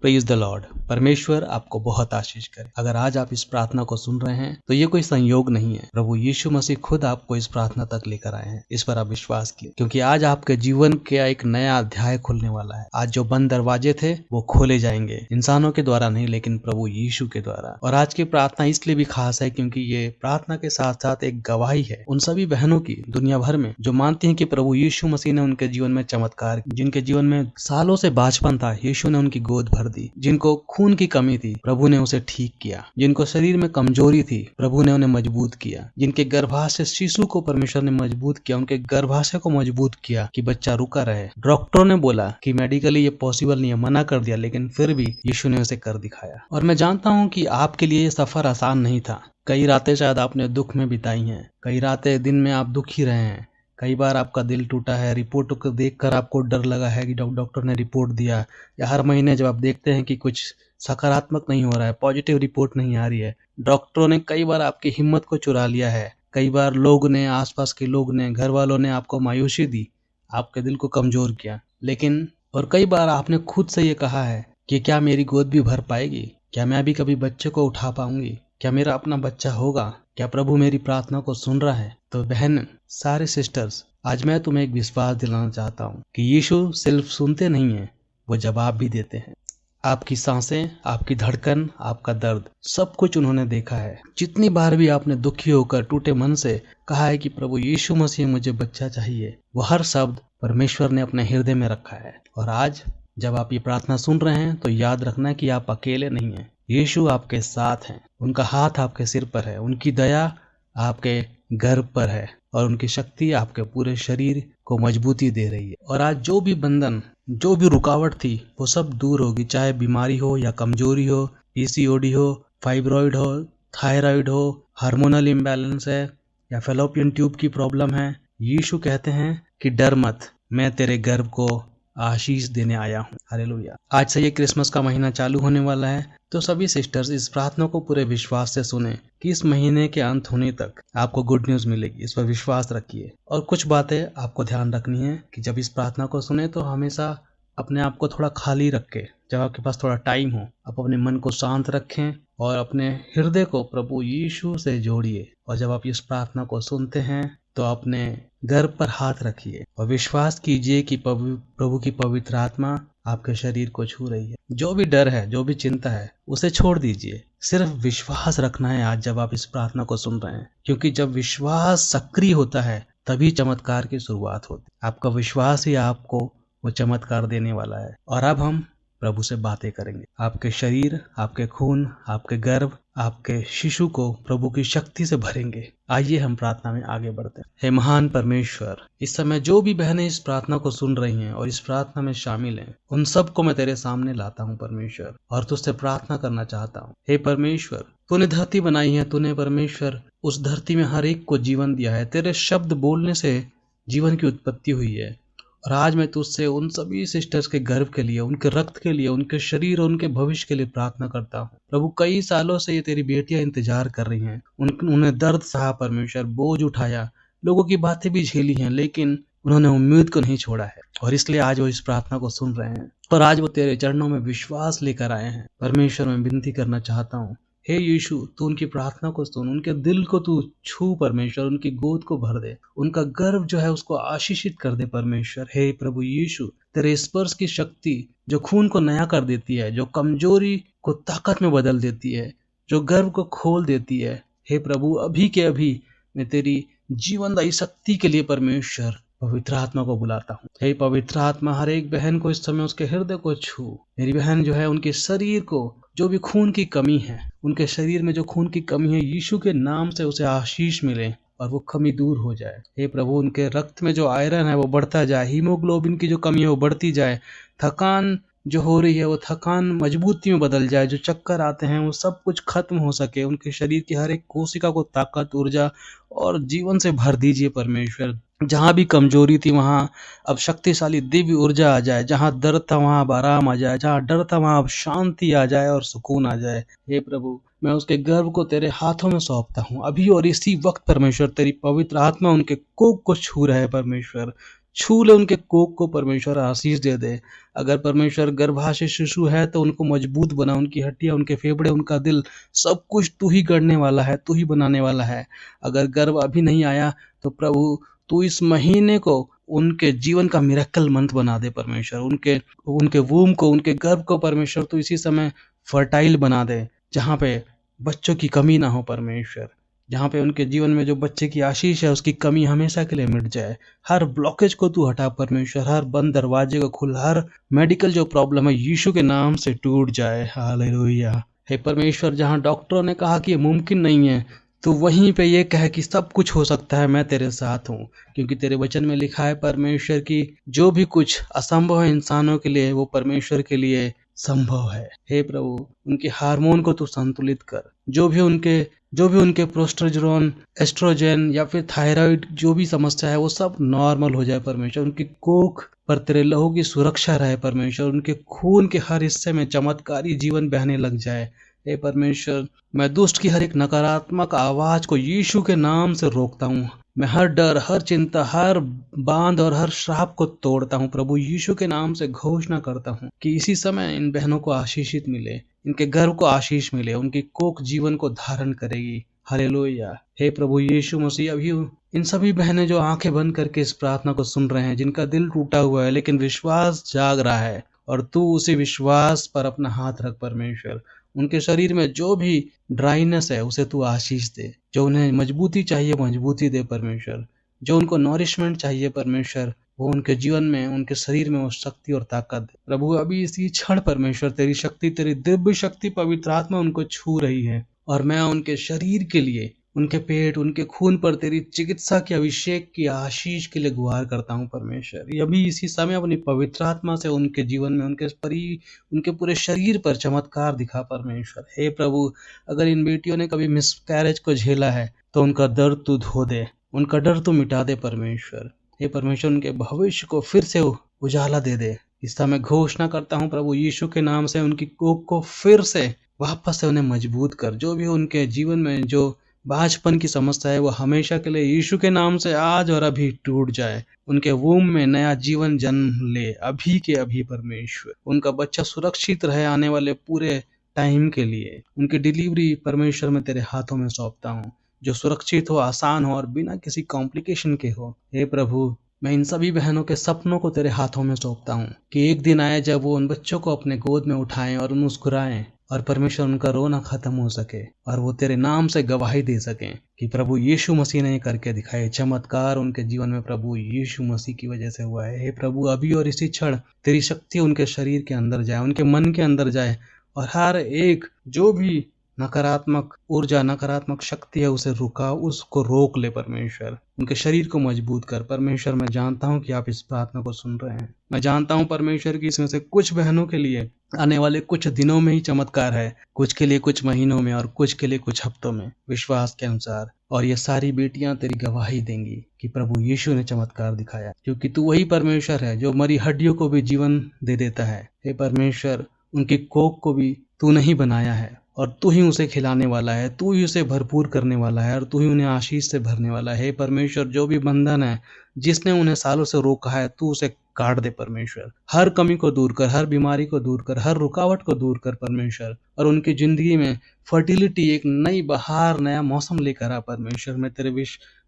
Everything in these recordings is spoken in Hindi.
Praise the Lord. परमेश्वर आपको बहुत आशीष करे। अगर आज आप इस प्रार्थना को सुन रहे हैं तो ये कोई संयोग नहीं है, प्रभु यीशु मसीह खुद आपको इस प्रार्थना तक लेकर आए हैं। इस पर आप विश्वास कीजिए, क्योंकि आज आपके जीवन का एक नया अध्याय खुलने वाला है। आज जो बंद दरवाजे थे वो खोले जाएंगे, इंसानों के द्वारा नहीं लेकिन प्रभु यीशु के द्वारा। और आज की प्रार्थना इसलिए भी खास है क्योंकि ये प्रार्थना के साथ साथ एक गवाही है उन सभी बहनों की दुनिया भर में जो मानती हैं कि प्रभु यीशु मसीह ने उनके जीवन में चमत्कार, जिनके जीवन में सालों से बांझपन था, यीशु ने उनकी गोद भर दी। जिनको खून की कमी थी, प्रभु ने उसे ठीक किया। जिनको शरीर में कमजोरी थी, प्रभु ने उन्हें मजबूत किया। जिनके गर्भाशय शिशु को परमेश्वर ने मजबूत किया, उनके गर्भाशय को मजबूत किया कि बच्चा रुका रहे। डॉक्टरों ने बोला कि मेडिकली ये पॉसिबल नहीं है, मना कर दिया, लेकिन फिर भी यीशु ने उसे कर दिखाया। और मैं जानता हूँ कि आपके लिए ये सफर आसान नहीं था। कई रातें शायद आपने दुख में बिताई हैं, कई रातें दिन में आप दुखी रहे हैं, कई बार आपका दिल टूटा है, रिपोर्ट को देखकर आपको डर लगा है कि डॉक्टर ने रिपोर्ट दिया, या हर महीने जब आप देखते हैं कि कुछ सकारात्मक नहीं हो रहा है, पॉजिटिव रिपोर्ट नहीं आ रही है, डॉक्टरों ने कई बार आपकी हिम्मत को चुरा लिया है। कई बार लोग ने, आसपास के लोग ने, घर वालों ने आपको मायूसी दी, आपके दिल को कमजोर किया। लेकिन और कई बार आपने खुद से ये कहा है कि क्या मेरी गोद भी भर पाएगी, क्या मैं भी कभी बच्चे को उठा पाऊंगी, क्या मेरा अपना बच्चा होगा, क्या प्रभु मेरी प्रार्थना को सुन रहा है। तो बहन, सारे सिस्टर्स, आज मैं तुम्हें एक विश्वास दिलाना चाहता हूँ कि यीशु सिर्फ सुनते नहीं है, वो जवाब भी देते हैं। आपकी सांसें, आपकी धड़कन, आपका दर्द, सब कुछ उन्होंने देखा है। जितनी बार भी आपने दुखी होकर टूटे मन से कहा है कि प्रभु यीशु मसीह मुझे बच्चा चाहिए, वो हर शब्द परमेश्वर ने अपने हृदय में रखा है। और आज जब आप ये प्रार्थना सुन रहे हैं तो याद रखना कि आप अकेले नहीं हैं। यीशु आपके साथ हैं, उनका हाथ आपके सिर पर है, उनकी दया आपके गर्भ पर है और उनकी शक्ति आपके पूरे शरीर को मजबूती दे रही है। और आज जो भी बंधन, जो भी रुकावट थी, वो सब दूर होगी। चाहे बीमारी हो या कमजोरी हो, पीसीओडी हो, फाइब्रॉइड हो, थायराइड हो, हार्मोनल इम्बैलेंस है या फैलोपियन ट्यूब की प्रॉब्लम है, यीशु कहते हैं कि डर मत, मैं तेरे गर्भ को आशीष देने आया हूँ। हालेलुया। आज से ये क्रिसमस का महीना चालू होने वाला है, तो सभी सिस्टर्स इस प्रार्थना को पूरे विश्वास से सुने कि इस महीने के अंत होने तक आपको गुड न्यूज मिलेगी। इस पर विश्वास रखिए। और कुछ बातें आपको ध्यान रखनी है कि जब इस प्रार्थना को सुने तो हमेशा अपने आप को थोड़ा खाली रखें। जब आपके पास थोड़ा टाइम हो, आप अपने मन को शांत रखें और अपने हृदय को प्रभु यीशु से जोड़िए। और जब आप इस प्रार्थना को सुनते हैं तो अपने गर्भ पर हाथ रखिए और विश्वास कीजिए कि प्रभु की पवित्र आत्मा आपके शरीर को छू रही है। जो भी डर है, जो भी चिंता है, उसे छोड़ दीजिए। सिर्फ विश्वास रखना है आज जब आप इस प्रार्थना को सुन रहे हैं, क्योंकि जब विश्वास सक्रिय होता है तभी चमत्कार की शुरुआत होती है। आपका विश्वास ही आपको वो चमत्कार देने वाला है। और अब हम प्रभु से बातें करेंगे। आपके शरीर, आपके खून, आपके गर्भ, आपके शिशु को प्रभु की शक्ति से भरेंगे। आइए हम प्रार्थना में आगे बढ़ते हैं। हे महान परमेश्वर, इस समय जो भी बहनें इस प्रार्थना को सुन रही हैं और इस प्रार्थना में शामिल हैं, उन सबको मैं तेरे सामने लाता हूँ परमेश्वर, और तुझसे प्रार्थना करना चाहता हूँ। हे परमेश्वर, तूने धरती बनाई है, तूने परमेश्वर उस धरती में हर एक को जीवन दिया है। तेरे शब्द बोलने से जीवन की उत्पत्ति हुई है। और आज मैं तुझसे उन सभी सिस्टर्स के गर्भ के लिए, उनके रक्त के लिए, उनके शरीर और उनके भविष्य के लिए प्रार्थना करता हूँ। प्रभु, कई सालों से ये तेरी बेटियां इंतजार कर रही हैं। उन्हें दर्द सहा परमेश्वर, बोझ उठाया, लोगों की बातें भी झेली हैं, लेकिन उन्होंने उम्मीद को नहीं छोड़ा है। और इसलिए आज वो इस प्रार्थना को सुन रहे हैं और आज वो तेरे चरणों में विश्वास लेकर आए हैं। परमेश्वर, मैं विनती करना चाहता हूँ, हे यीशु, तू उनकी प्रार्थना को सुन, उनके दिल को तू छू परमेश्वर, उनकी गोद को भर दे, उनका गर्भ जो है उसको आशीषित कर दे परमेश्वर। हे प्रभु यीशु, तेरे स्पर्श की शक्ति जो खून को नया कर देती है, जो कमजोरी को ताकत में बदल देती है, जो गर्भ को खोल देती है, हे प्रभु, अभी के अभी मैं तेरी जीवनदायी शक्ति के लिए परमेश्वर पवित्र आत्मा को बुलाता हूँ। हे पवित्र आत्मा, हर एक बहन को इस समय उसके हृदय को छू। मेरी बहन जो है, उनके शरीर को जो भी खून की कमी है, उनके शरीर में जो खून की कमी है, यीशु के नाम से उसे आशीष मिले और वो कमी दूर हो जाए। हे प्रभु, उनके रक्त में जो आयरन है वो बढ़ता जाए, हीमोग्लोबिन की जो कमी है वो बढ़ती जाए, थकान जो हो रही है वो थकान मजबूती में बदल जाए, जो चक्कर आते हैं वो सब कुछ खत्म हो सके। उनके शरीर की हर एक कोशिका को ताकत, ऊर्जा और जीवन से भर दीजिए परमेश्वर। जहाँ भी कमजोरी थी वहाँ अब शक्तिशाली दिव्य ऊर्जा आ जाए, जहाँ दर्द था वहाँ अब आराम आ जाए, जहाँ डर था वहाँ अब शांति आ जाए और सुकून आ जाए। हे प्रभु, मैं उसके गर्भ को तेरे हाथों में सौंपता हूँ अभी और इसी वक्त परमेश्वर। तेरी पवित्र आत्मा उनके कोख को छू रहा है परमेश्वर। छू ले उनके कोख को परमेश्वर, आशीष दे दे। अगर परमेश्वर गर्भाशय शिशु है तो उनको मजबूत बना, उनकी हड्डियां, उनके फेफड़े, उनका दिल, सब कुछ तू ही गढ़ने वाला है, तू ही बनाने वाला है। अगर गर्भ अभी नहीं आया तो प्रभु तू इस महीने को उनके जीवन का मिरेकल मंथ बना दे परमेश्वर। उनके उनके वूम को, उनके गर्भ को परमेश्वर तू इसी समय फर्टाइल बना दे, जहाँ पे बच्चों की कमी ना हो परमेश्वर। जहाँ पे उनके जीवन में जो बच्चे की आशीष है उसकी कमी हमेशा के लिए मिट जाए। हर ब्लॉकेज को तू हटा परमेश्वर, हर बंद दरवाजे को खुल, हर मेडिकल जो प्रॉब्लम है यीशु के नाम से टूट जाए। हालेलुया। हे परमेश्वर, जहाँ डॉक्टरों ने कहा कि ये मुमकिन नहीं है, तो वहीं पे ये कहे कि सब कुछ हो सकता है, मैं तेरे साथ हूँ। क्योंकि तेरे वचन में लिखा है परमेश्वर की जो भी कुछ असंभव है इंसानों के लिए, वो परमेश्वर के लिए संभव है। हे प्रभु, उनके हार्मोन को तू संतुलित कर। जो भी उनके प्रोस्टेरोन, एस्ट्रोजन या फिर थायराइड जो भी समस्या है वो सब नॉर्मल हो जाए परमेश्वर। उनकी कोख पर तेरे लहू की सुरक्षा रहे परमेश्वर। उनके खून के हर हिस्से में चमत्कारी जीवन बहने लग जाए। हे परमेश्वर, मैं दुष्ट की हर एक नकारात्मक आवाज को यीशु के नाम से रोकता हूँ। मैं हर डर, हर चिंता, हर बांध और हर श्राप को तोड़ता हूँ। प्रभु यीशु के नाम से घोषणा करता हूँ कि इसी समय इन बहनों को आशीषित मिले, इनके गर्भ को आशीष मिले, उनकी कोख जीवन को धारण करेगी। हालेलुया। हे प्रभु यीशु मसीह, अभी इन सभी बहनें जो आंखें बंद करके इस प्रार्थना को सुन रहे हैं, जिनका दिल टूटा हुआ है लेकिन विश्वास जाग रहा है, और तू उसी विश्वास पर अपना हाथ रख परमेश्वर। उनके शरीर में जो भी ड्राइनेस है उसे तू आशीष दे। जो उन्हें मजबूती चाहिए मजबूती दे परमेश्वर। जो उनको नॉरिशमेंट चाहिए परमेश्वर, वो उनके जीवन में, उनके शरीर में वो शक्ति और ताकत दे। प्रभु, अभी इसी क्षण परमेश्वर तेरी शक्ति, तेरी दिव्य शक्ति, पवित्र आत्मा उनको छू रही है, और मैं उनके शरीर के लिए, उनके पेट, उनके खून पर तेरी चिकित्सा के अभिषेक की आशीष के लिए गुहार करता हूँ परमेश्वर। अभी इसी समय अपनी पवित्र आत्मा से उनके जीवन में, उनके पूरे शरीर पर चमत्कार दिखा परमेश्वर। हे प्रभु, अगर इन बेटियों ने कभी मिसकैरेज को झेला है तो उनका दर्द तू धो दे, उनका डर तू मिटा दे परमेश्वर। हे परमेश्वर, उनके भविष्य को फिर से उजाला दे दे। इस समय घोषणा करता हूँ प्रभु यीशु के नाम से, उनकी कोख को फिर से वापस से उन्हें मजबूत कर। जो भी उनके जीवन में जो बाझपन की समस्या है वो हमेशा के लिए यीशु के नाम से आज और अभी टूट जाए। उनके वूम में नया जीवन जन्म ले अभी के अभी परमेश्वर। उनका बच्चा सुरक्षित रहे आने वाले पूरे टाइम के लिए। उनकी डिलीवरी परमेश्वर मैं तेरे हाथों में सौंपता हूँ, जो सुरक्षित हो, आसान हो और बिना किसी कॉम्प्लिकेशन के हो। हे प्रभु, मैं इन सभी बहनों के सपनों को तेरे हाथों में सौंपता हूँ कि एक दिन आए जब वो उन बच्चों को अपने गोद में उठाएं और मुस्कुराएं, और परमेश्वर उनका रोना खत्म हो सके और वो तेरे नाम से गवाही दे सकें कि प्रभु यीशु मसीह ने करके दिखाए। चमत्कार उनके जीवन में प्रभु यीशु मसीह की वजह से हुआ है। हे प्रभु, अभी और इसी क्षण तेरी शक्ति उनके शरीर के अंदर जाए, उनके मन के अंदर जाए, और हर एक जो भी नकारात्मक ऊर्जा, नकारात्मक शक्ति है उसे उसको रोक ले परमेश्वर। उनके शरीर को मजबूत कर परमेश्वर। मैं जानता हूँ कि आप इस प्रार्थना को सुन रहे हैं। मैं जानता हूँ परमेश्वर की इसमें से कुछ बहनों के लिए आने वाले कुछ दिनों में ही चमत्कार है, कुछ के लिए कुछ महीनों में, और कुछ के लिए कुछ हफ्तों में, विश्वास के अनुसार। और ये सारी बेटियां तेरी गवाही देंगी कि प्रभु यीशु ने चमत्कार दिखाया, क्योंकि तू वही परमेश्वर है जो मरी हड्डियों को भी जीवन दे देता है। हे परमेश्वर, उनकी कोख को भी तू नहीं बनाया है, और तू ही उसे खिलाने वाला है, तू ही उसे भरपूर करने वाला है, और तू ही उन्हें आशीष से भरने वाला है। हे परमेश्वर, जो भी बंधन है जिसने उन्हें सालों से रोका है, तू उसे काट दे परमेश्वर। हर कमी को दूर कर, हर बीमारी को दूर कर, हर रुकावट को दूर कर परमेश्वर, और उनकी जिंदगी में फर्टिलिटी, एक नई बहार, नया मौसम लेकर आ परमेश्वर।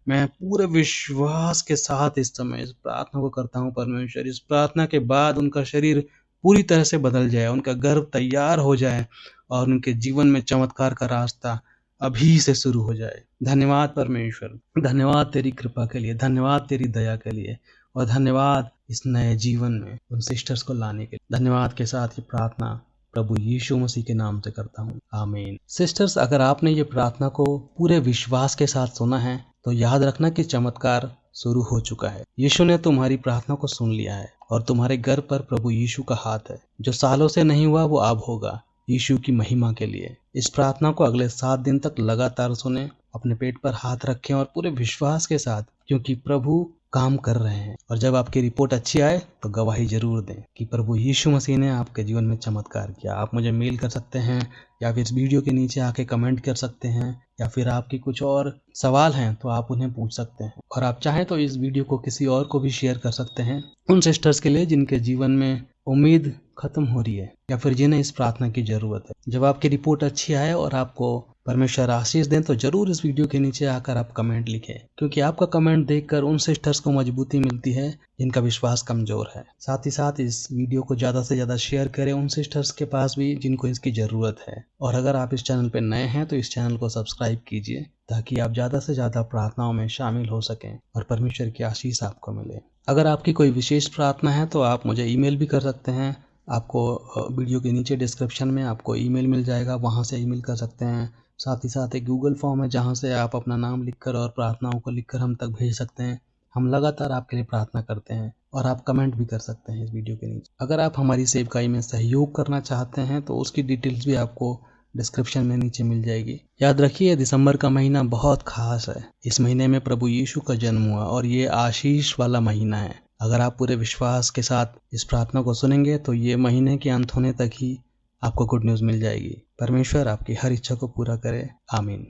मैं पूरे विश्वास के साथ इस समय इस प्रार्थना को करता हूँ परमेश्वर। इस प्रार्थना के बाद उनका शरीर पूरी तरह से बदल जाए, उनका गर्भ तैयार हो जाए, और उनके जीवन में चमत्कार का रास्ता अभी से शुरू हो जाए। धन्यवाद परमेश्वर, धन्यवाद तेरी कृपा के लिए, धन्यवाद तेरी दया के लिए, और धन्यवाद इस नए जीवन में उन सिस्टर्स को लाने के लिए। धन्यवाद के साथ ये प्रार्थना प्रभु यीशु मसीह के नाम से करता हूँ, आमीन। सिस्टर्स, अगर आपने ये प्रार्थना को पूरे विश्वास के साथ सुना है तो याद रखना कि चमत्कार शुरू हो चुका है। यीशु ने तुम्हारी प्रार्थना को सुन लिया है, और तुम्हारे घर पर प्रभु यीशु का हाथ है। जो सालों से नहीं हुआ वो अब होगा, यीशु की महिमा के लिए। इस प्रार्थना को अगले 7 दिन तक लगातार सुने, अपने पेट पर हाथ रखें और पूरे विश्वास के साथ, क्योंकि प्रभु काम कर रहे हैं। और जब आपकी रिपोर्ट अच्छी आए तो गवाही जरूर दें कि प्रभु यीशु मसीह ने आपके जीवन में चमत्कार किया। आप मुझे मेल कर सकते हैं या फिर इस वीडियो के नीचे आके कमेंट कर सकते हैं, या फिर आपकी कुछ और सवाल हैं तो आप उन्हें पूछ सकते हैं। और आप चाहें तो इस वीडियो को किसी और को भी शेयर कर सकते हैं, उन सिस्टर्स के लिए जिनके जीवन में उम्मीद खत्म हो रही है या फिर जिन्हें इस प्रार्थना की जरूरत है। जब आपकी रिपोर्ट अच्छी आए और आपको परमेश्वर आशीष दें तो जरूर इस वीडियो के नीचे आकर आप कमेंट लिखें, क्योंकि आपका कमेंट देखकर उन सिस्टर्स को मजबूती मिलती है जिनका विश्वास कमजोर है। साथ ही साथ इस वीडियो को ज़्यादा से ज़्यादा शेयर करें उन सिस्टर्स के पास भी जिनको इसकी ज़रूरत है। और अगर आप इस चैनल पर नए हैं तो इस चैनल को सब्सक्राइब कीजिए ताकि आप ज़्यादा से ज़्यादा प्रार्थनाओं में शामिल हो सकें और परमेश्वर की आशीष आपको मिले। अगर आपकी कोई विशेष प्रार्थना है तो आप मुझे ईमेल भी कर सकते हैं। आपको वीडियो के नीचे डिस्क्रिप्शन में आपको ईमेल मिल जाएगा, वहाँ से ईमेल कर सकते हैं। साथ ही साथ एक गूगल फॉर्म है जहाँ से आप अपना नाम लिखकर और प्रार्थनाओं को लिखकर हम तक भेज सकते हैं। हम लगातार आपके लिए प्रार्थना करते हैं। और आप कमेंट भी कर सकते हैं इस वीडियो के नीचे। अगर आप हमारी सेवकाई में सहयोग करना चाहते हैं तो उसकी डिटेल्स भी आपको डिस्क्रिप्शन में नीचे मिल जाएगी। याद रखिए, दिसंबर का महीना बहुत खास है। इस महीने में प्रभु यीशु का जन्म हुआ और ये आशीष वाला महीना है। अगर आप पूरे विश्वास के साथ इस प्रार्थना को सुनेंगे तो ये महीने के अंत होने तक ही आपको गुड न्यूज़ मिल जाएगी। परमेश्वर आपकी हर इच्छा को पूरा करे। आमीन।